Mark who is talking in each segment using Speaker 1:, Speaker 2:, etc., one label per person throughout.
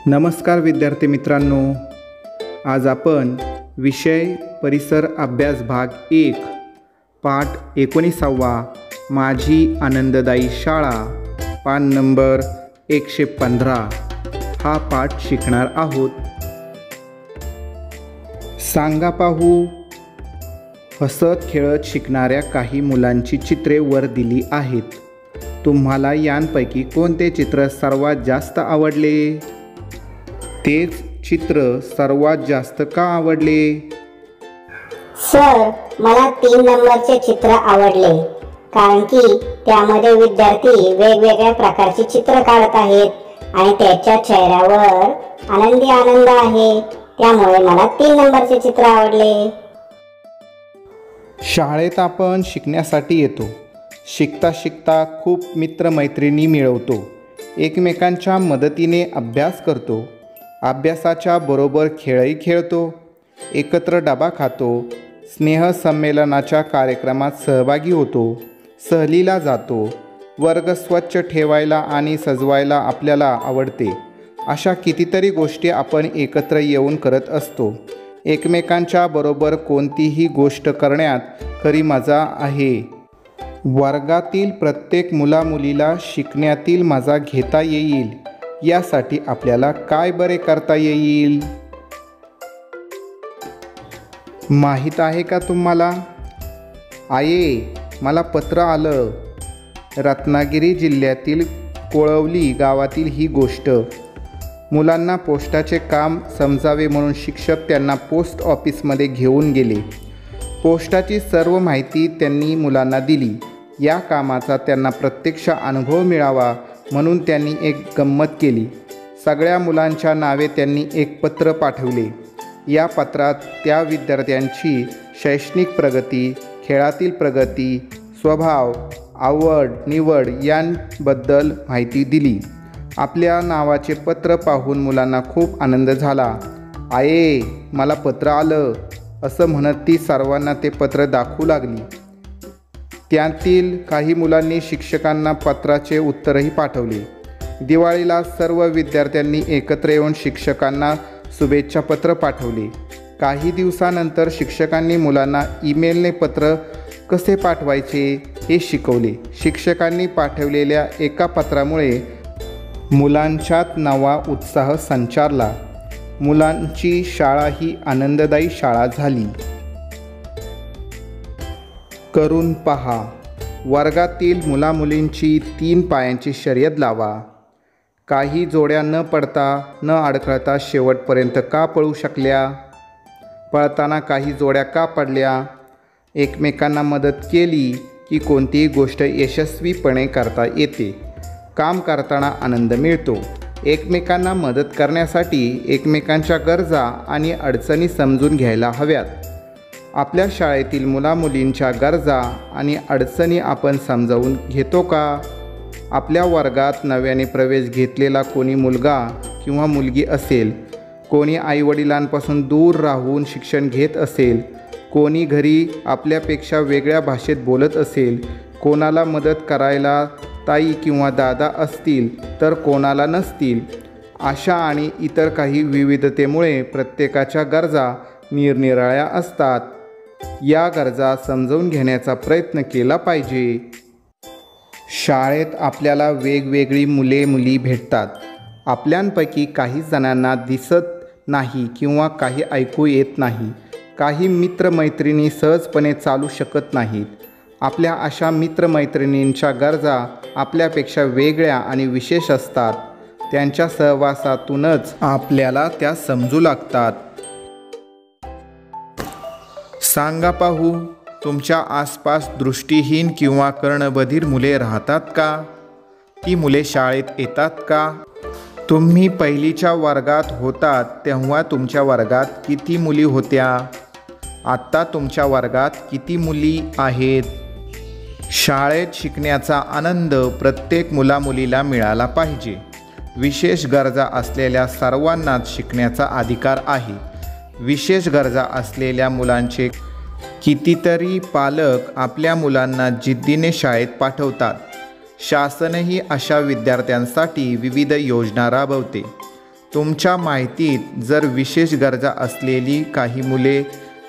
Speaker 1: नमस्कार विद्यार्थी मित्रांनो, आज आपण विषय परिसर अभ्यास भाग 1 पाठ 19वा माझी आनंददायी शाळा पान नंबर 115 हा पाठ शिकणार आहोत। सांगा पाहू, हसत खेळत शिकणाऱ्या काही मुलांची चित्रे वर दिली आहेत। तुम्हाला यांपैकी कोणते चित्र सर्वात जास्त आवडले? तेच चित्र सर्वात जास्त का आवडले?
Speaker 2: सर, मला 3 नंबरचे चित्र आवडले, कारण की त्यामध्ये विद्यार्थी वेगवेगळ्या प्रकारची चित्र काढत आहेत आणि त्याच्या चेहऱ्यावर आनंदी आनंद आहे, त्यामुळे मला 3 नंबरचे चित्र आवडले।
Speaker 1: शाळेत आपण शिकण्यासाठी येतो। शिकता शिकता खूप मित्रमैत्रिणी मिळवतो, एकमेकांच्या मदतीने अभ्यास करतो, अभ्यासाच्या बरोबर खेळही खेळतो, एकत्र डबा खातो, स्नेहसंमेलनाच्या कार्यक्रमात सहभागी होतो, सहलीला जातो, वर्ग स्वच्छ ठेवायला आणि सजवायला आपल्याला आवडते। अशा कितीतरी गोष्टी आपण एकत्र येऊन करत असतो। एकमेकांच्या बरोबर कोणतीही गोष्ट करण्यात खरी मजा आहे। वर्गातील प्रत्येक मुलामुलीला शिकण्यातील मजा घेता येईल यासाठी आपल्याला काय बरे करता येईल माहीत आहे का तुम्हाला? आये, मला पत्र आलं। रत्नागिरी जिल्ह्यातील कोळवली गावातील ही गोष्ट। मुलांना पोस्टाचे काम समजावे म्हणून शिक्षक त्यांना पोस्ट ऑफिसमध्ये घेऊन गेले। पोस्टाची सर्व माहिती त्यांनी मुलांना दिली। या कामाचा त्यांना प्रत्यक्ष अनुभव मिळावा म्हणून त्यांनी एक गंमत केली। सगळ्या मुलांच्या नावे त्यांनी एक पत्र पाठवले। या पत्रात त्या विद्यार्थ्यांची शैक्षणिक प्रगती, खेळातील प्रगती, स्वभाव, आवड निवड यांबद्दल माहिती दिली। आपल्या नावाचे पत्र पाहून मुलांना खूप आनंद झाला। आये, मला पत्र आलं असं म्हणत ती सर्वांना ते पत्र दाखवू लागली। त्यातील काही मुलांनी शिक्षकांना पत्राचे उत्तरही पाठवले। दिवाळीला सर्व विद्यार्थ्यांनी एकत्र येऊन शिक्षकांना शुभेच्छा पत्र पाठवले। काही दिवसानंतर शिक्षकांनी मुलांना ईमेलने पत्र कसे पाठवायचे हे शिकवले। शिक्षकांनी पाठवलेल्या एका पत्रामुळे मुलांच्यात नवा उत्साह संचारला। मुलांची शाळा ही आनंददायी शाळा झाली। करून पहा, वर्गातील मुलामुलींची 3 पायांची शर्यत लावा। काही जोड्या न पडता न अडखळता शेवटपर्यंत का पळू शकल्या? पळताना काही जोड्या का पडल्या? एकमेकांना मदत केली की कोणतीही गोष्ट यशस्वीपणे करता येते। काम करताना आनंद मिळतो। एकमेकांना मदत करण्यासाठी एकमेकांच्या गरजा आणि अडचणी समजून घ्यायला हव्यात। आपल्या शाळेतील मुलामुलींच्या गरजा आणि अडचणी आपण समजावून घेतो का? आपल्या वर्गात नव्याने प्रवेश घेतलेला कोणी मुलगा किंवा मुलगी असेल, कोणी आईवडिलांपासून दूर राहून शिक्षण घेत असेल, कोणी घरी आपल्यापेक्षा वेगळ्या भाषेत बोलत असेल, कोणाला मदत करायला ताई किंवा दादा असतील तर कोणाला नसतील, अशा आणि इतर काही विविधतेमुळे प्रत्येकाच्या गरजा निरनिराळ्या असतात। या गरजा समजून घेण्याचा प्रयत्न केला पाहिजे। शाळेत आपल्याला वेगवेगळी मुले मुली भेटतात। आपल्यांपैकी काही जणांना दिसत नाही किंवा काही ऐकू येत नाही। काही मित्रमैत्रिणी सहजपणे चालू शकत नाहीत। आपल्या अशा मित्रमैत्रिणींच्या गरजा आपल्यापेक्षा वेगळ्या आणि विशेष असतात। त्यांच्या सहवासातूनच आपल्याला त्या समजू लागतात। सांगा पाहू, तुमच्या आसपास दृष्टीहीन किंवा कर्णबधिर मुले राहतात का? ती मुले शाळेत येतात का? तुम्ही पहिलीच्या वर्गात होतात तेव्हा तुमच्या वर्गात किती मुली होत्या? आत्ता तुमच्या वर्गात किती मुली आहेत? शाळेत शिकण्याचा आनंद प्रत्येक मुलामुलीला मिळाला पाहिजे। विशेष गरजा असलेल्या सर्वांनाच शिकण्याचा अधिकार आहे। विशेष गरजा असलेल्या मुलांचे कितीतरी पालक आपल्या मुलांना जिद्दीने शाळेत पाठवतात। शासनही अशा विद्यार्थ्यांसाठी विविध योजना राबवते। तुमच्या माहितीत जर विशेष गरजा असलेली काही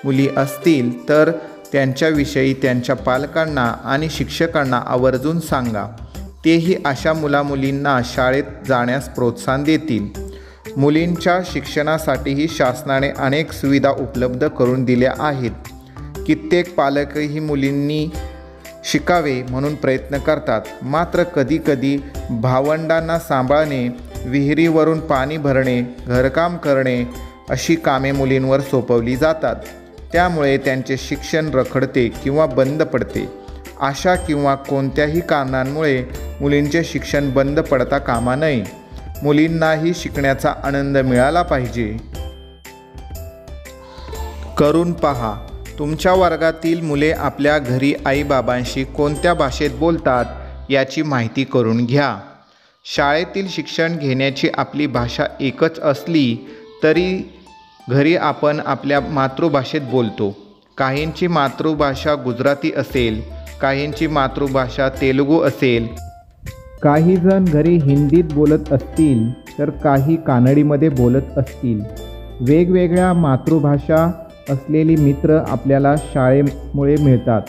Speaker 1: मुली असतील तर त्यांच्याविषयी त्यांच्या पालकांना आणि शिक्षकांना आवर्जून सांगा. तेही अशा मुलामुलींना शाळेत जाण्यास प्रोत्साहन देतील. मुलींच्या शिक्षणासाठीही शासनाने अनेक सुविधा उपलब्ध करून दिल्या आहेत. कित्येक पालकही मुलींनी शिकावे म्हणून प्रयत्न करतात. मात्र कधीकधी भावंडांना सांभाळणे, विहिरीवरून पाणी भरणे, घरकाम करणे अशी कामे मुलींवर सोपवली जातात. त्यामुळे त्यांचे शिक्षण रखडते किंवा बंद पडते. अशा किंवा कोणत्याही कारणांमुळे मुलींचे शिक्षण बंद पडता कामा नये. मुलींनाही शिकण्याचा आनंद मिळाला पाहिजे. करून पहा. तुमच्या वर्गातील मुले आपल्या घरी आईबाबांशी कोणत्या भाषेत बोलतात याची माहिती करून घ्या. शाळेतील शिक्षण घेण्याची आपली भाषा एकच असली तरी घरी आपण आपल्या मातृभाषेत बोलतो. काहींची मातृभाषा गुजराती असेल, काहींची मातृभाषा तेलुगू असेल, काही जण घरी हिंदीत बोलत असतील तर काही कानडीमध्ये बोलत असतील. वेगवेगळ्या मातृभाषा असलेली मित्र आपल्याला शाळेमुळे मिळतात.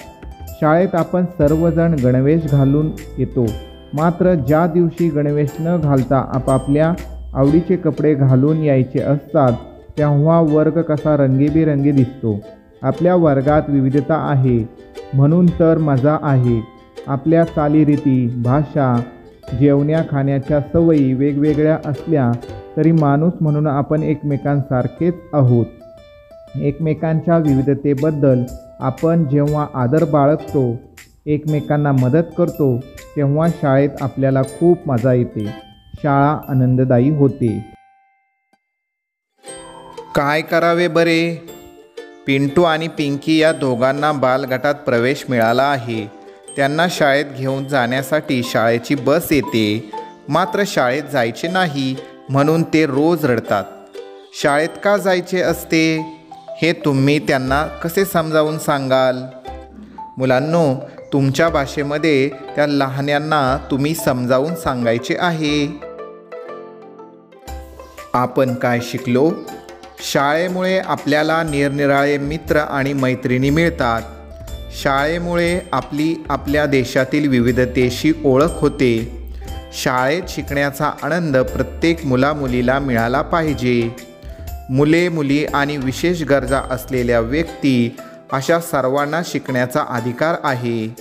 Speaker 1: शाळेत आपण सर्वजण गणवेश घालून येतो. मात्र ज्या दिवशी गणवेश न घालता आपापल्या आवडीचे कपडे घालून यायचे असतात तेव्हा वर्ग कसा रंगीबेरंगी दिसतो. आपल्या वर्गात विविधता आहे म्हणून तर मजा आहे. आपल्या चालीरीती, भाषा, जेवण्या खाण्याच्या सवयी वेगवेगळ्या असल्या तरी माणूस म्हणून आपण एकमेकांसारखेच आहोत. एकमेकांच्या विविधतेबद्दल आपण जेव्हा आदर बाळगतो, एकमेकांना मदत करतो तेव्हा शाळेत आपल्याला खूप मजा येते. शाळा आनंददायी होते. काय करावे बरे? पिंटू आणि पिंकी या दोघांना बालगटात प्रवेश मिळाला आहे. त्यांना शाळेत घेऊन जाण्यासाठी शाळेची बस येते. मात्र शाळेत जायचे नाही म्हणून ते रोज रडतात. शाळेत का जायचे असते हे तुम्ही त्यांना कसे समजावून सांगाल? मुलांनो, तुमच्या भाषेमध्ये त्या लहान्यांना तुम्ही समजावून सांगायचे आहे. आपण काय शिकलो? शाळेमुळे आपल्याला निरनिराळे मित्र आणि मैत्रिणी मिळतात. शाळेमुळे आपल्या देशातील विविधतेशी ओळख होते. शाळेत शिकण्याचा आनंद प्रत्येक मुलामुलीला मिळाला पाहिजे. मुले, मुली आणि विशेष गरजा असलेल्या व्यक्ती अशा सर्वांना शिकण्याचा अधिकार आहे.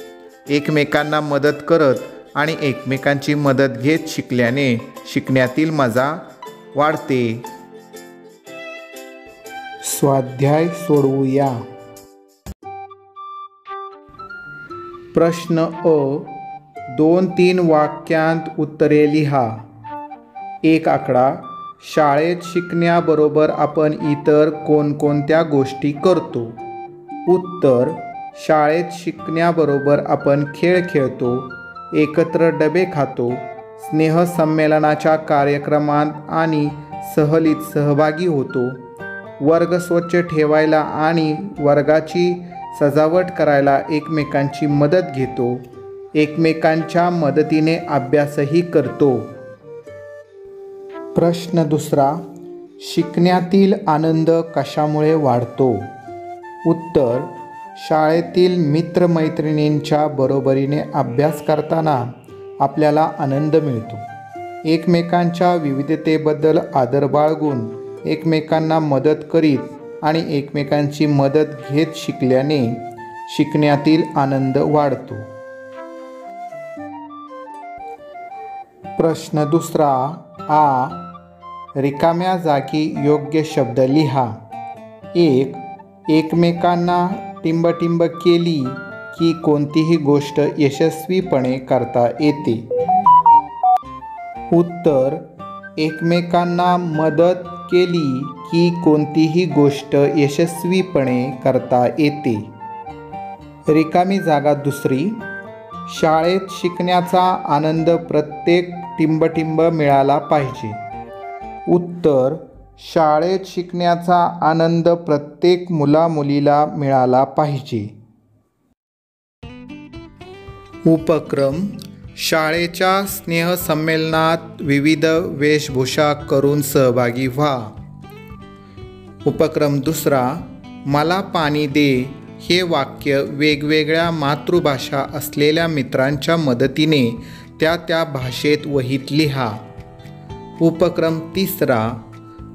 Speaker 1: एकमेकांना मदत करत आणि एकमेकांची मदत घेत शिकल्याने शिकण्यातील मजा वाढते. स्वाध्याय सोडवूया. प्रश्न अ. 2-3 वाक्यांत उत्तरे लिहा. एक आकडा. शाळेत शिकण्याबरोबर आपण इतर कोणकोणत्या गोष्टी करतो? उत्तर. शाळेत शिकण्याबरोबर आपण खेळ खेळतो, एकत्र डबे खातो, स्नेहसंमेलनाच्या कार्यक्रमात आणि सहलीत सहभागी होतो, वर्ग स्वच्छ ठेवायला आणि वर्गाची सजावट करायला एकमेकांची मदत घेतो, एकमेकांच्या मदतीने अभ्यासही करतो. प्रश्न दुसरा. शिकण्यातील आनंद कशामुळे वाढतो? उत्तर. शाळेतील मित्रमैत्रिणींच्या बरोबरीने अभ्यास करताना आपल्याला आनंद मिळतो. एकमेकांच्या विविधतेबद्दल आदर बाळगून एकमेकांना मदत करीत आणि एकमेकांची मदत घेत शिकल्याने शिकण्यातील आनंद वाढतो. प्रश्न दुसरा. आ. रिकाम्या जागी योग्य शब्द लिहा. 1. एकमेकांना टिंबटिंब केली की कोणतीही गोष्ट यशस्वीपणे करता येते. उत्तर. एकमेकांना मदत केली की कोणतीही गोष्ट यशस्वीपणे करता येते. रिकामी जागा दुसरी. शाळेत शिकण्याचा आनंद प्रत्येक टिंबटिंब मिळाला पाहिजे. उत्तर. शाळेत शिकण्याचा आनंद प्रत्येक मुलामुलीला मिळाला पाहिजे. उपक्रम. शाळेच्या स्नेहसंमेलनात विविध वेशभूषा करून सहभागी व्हा. उपक्रम दुसरा, मला पाणी दे हे वाक्य वेगवेगळ्या मातृभाषा असलेल्या मित्रांच्या मदतीने त्या भाषेत वहीत लिहा. उपक्रम तिसरा,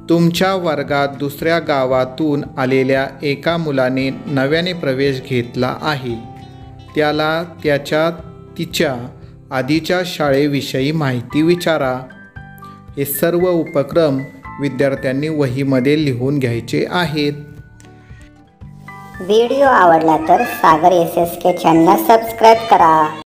Speaker 1: तुमच्या वर्गात दुसऱ्या गावातून आलेल्या एका मुलाने नव्याने प्रवेश घेतला आहे. त्याला तिच्या आधीच्या शाळेविषयी माहिती विचारा. हे सर्व उपक्रम विद्यार्थ्यांनी वहीमध्ये लिहून घ्यायचे आहेत.
Speaker 2: व्हिडिओ आवडला तर सागर SSK चॅनलला सबस्क्राईब करा.